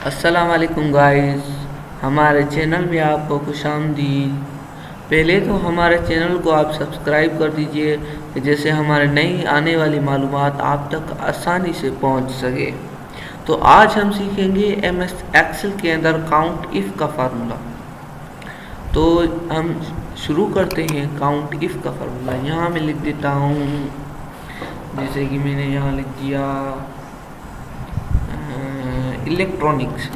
अस्सलाम वालेकुम गाइस, हमारे चैनल में आपको खुशामदीद। पहले तो हमारे चैनल को आप सब्सक्राइब कर दीजिए जैसे हमारे नई आने वाली मालूमात आप तक आसानी से पहुंच सके। तो आज हम सीखेंगे MS एक्सेल के अंदर काउंट इफ़ का फार्मूला। तो हम शुरू करते हैं काउंट इफ़ का फार्मूला। यहाँ मैं लिख देता हूँ, जैसे कि मैंने यहाँ लिख दिया इलेक्ट्रॉनिक्स।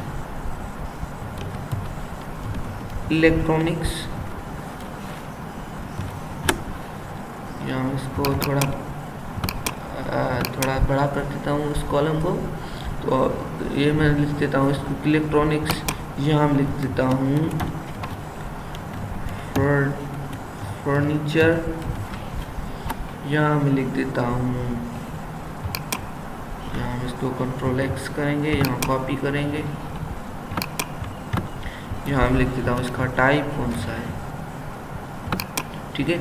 यहाँ इसको थोड़ा बड़ा कर देता हूँ इस कॉलम को। तो ये मैं लिख देता हूँ इसको इलेक्ट्रॉनिक्स। यहाँ मैं लिख देता हूँ फर्नीचर। यहाँ मैं लिख देता हूँ, यहाँ हम इसको Ctrl+X करेंगे, यहाँ कॉपी करेंगे। यहाँ मैं लिख देता हूँ इसका टाइप कौन सा है, ठीक है।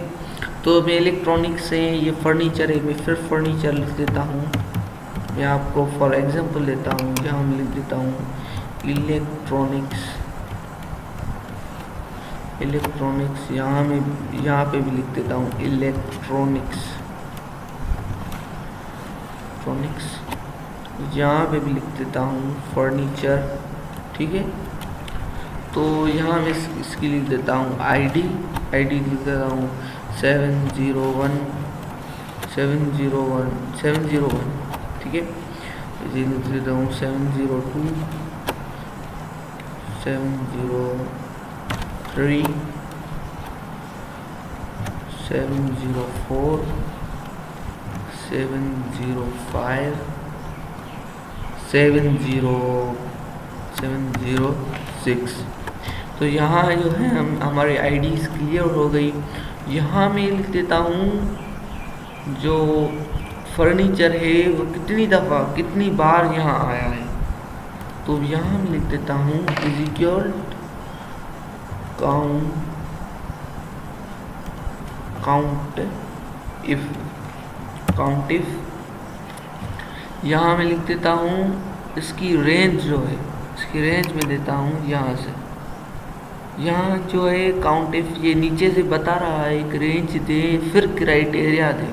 तो मैं इलेक्ट्रॉनिक्स से ये फर्नीचर है, मैं फिर फर्नीचर लिख देता हूँ। मैं आपको फॉर एग्जांपल देता हूँ, यहाँ मैं लिख देता हूँ इलेक्ट्रॉनिक्स। यहाँ पे भी लिख देता हूँ इलेक्ट्रॉनिक्स। यहाँ पे भी लिख देता हूँ फर्नीचर, ठीक है। तो यहाँ मैं इसकी लिख देता हूँ आईडी लिख देता हूँ 701, ठीक है। ये लिख देता हूँ 702, 703, 704, 705, 706। तो यहाँ जो है हमारे आईडीज क्लियर हो गई। यहाँ मैं लिख देता हूँ जो फर्नीचर है वो कितनी बार यहाँ आया है। तो यहाँ मैं लिख देता हूँ इज इक्वल काउंट इफ। यहाँ मैं लिख देता हूँ इसकी रेंज जो है, इसकी रेंज में देता हूँ यहाँ से। यहाँ जो है काउंट इफ ये नीचे से बता रहा है एक रेंज दे फिर क्राइटेरिया दे।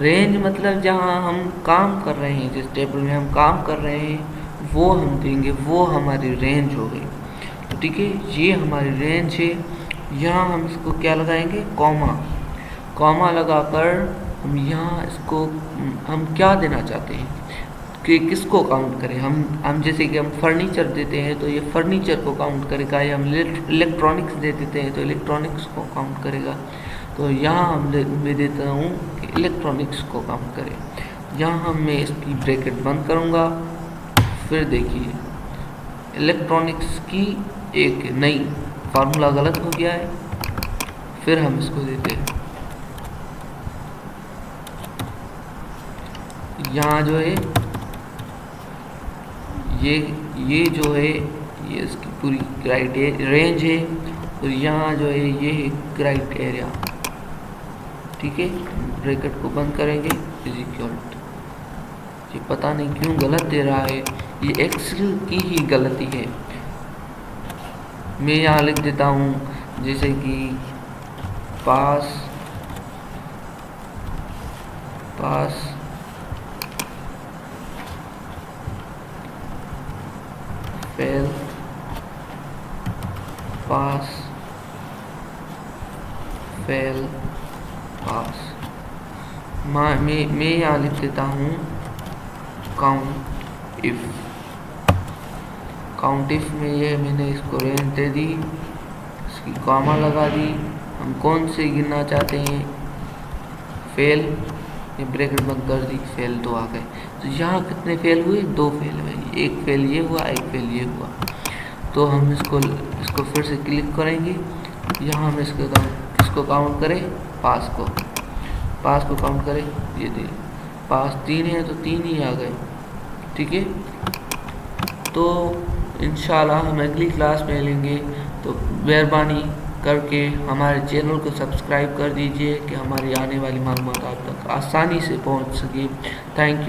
रेंज मतलब जहाँ हम काम कर रहे हैं, जिस टेबल में हम काम कर रहे हैं वो हम देंगे, वो हमारी रेंज हो गई। तो ठीक है, ये हमारी रेंज है। यहाँ हम इसको क्या लगाएंगे, कॉमा लगाकर हम यहाँ इसको हम क्या देना चाहते हैं कि किसको काउंट करें। हम जैसे कि हम फर्नीचर देते हैं तो ये फर्नीचर को काउंट करेगा, या हम इलेक्ट्रॉनिक्स दे देते हैं तो इलेक्ट्रॉनिक्स को काउंट करेगा। तो यहाँ मैं देता हूँ कि इलेक्ट्रॉनिक्स को काउंट करें। यहाँ मैं इसकी ब्रैकेट बंद करूँगा। फिर देखिए इलेक्ट्रॉनिक्स की एक नई फार्मूला गलत हो गया है। फिर हम इसको देते हैं, यहाँ जो है ये जो है ये इसकी पूरी क्राइटेरिया रेंज है, और यहाँ जो है ये है क्राइटेरिया, ठीक है। ब्रैकेट को बंद करेंगे इज इक्वल टू, ये पता नहीं क्यों गलत दे रहा है, ये एक्सेल की ही गलती है। मैं यहाँ लिख देता हूँ जैसे कि pass fail, pass fail pass. मैं यहाँ लिख देता हूँ काउंट इफ में ये मैंने इसको रेंज दे दी, इसकी कॉमा लगा दी। हम कौन से गिनना चाहते हैं, फेल, ये ब्रैकेट बंद कर दी, फेल 2 आ गए। तो यहाँ कितने फेल हुए, 2 फेल हुए, एक फेल ये हुआ, एक फेल ये हुआ। तो हम इसको फिर से क्लिक करेंगे। यहाँ हम इसको काउंट करें, पास को काउंट करें, ये दे पास 3 है तो 3 ही आ गए, ठीक है। तो इंशाल्लाह हम अगली क्लास में लेंगे। तो मेहरबानी करके हमारे चैनल को सब्सक्राइब कर दीजिए कि हमारी आने वाली मालूमात आप तक आसानी से पहुंच सके। Thank you.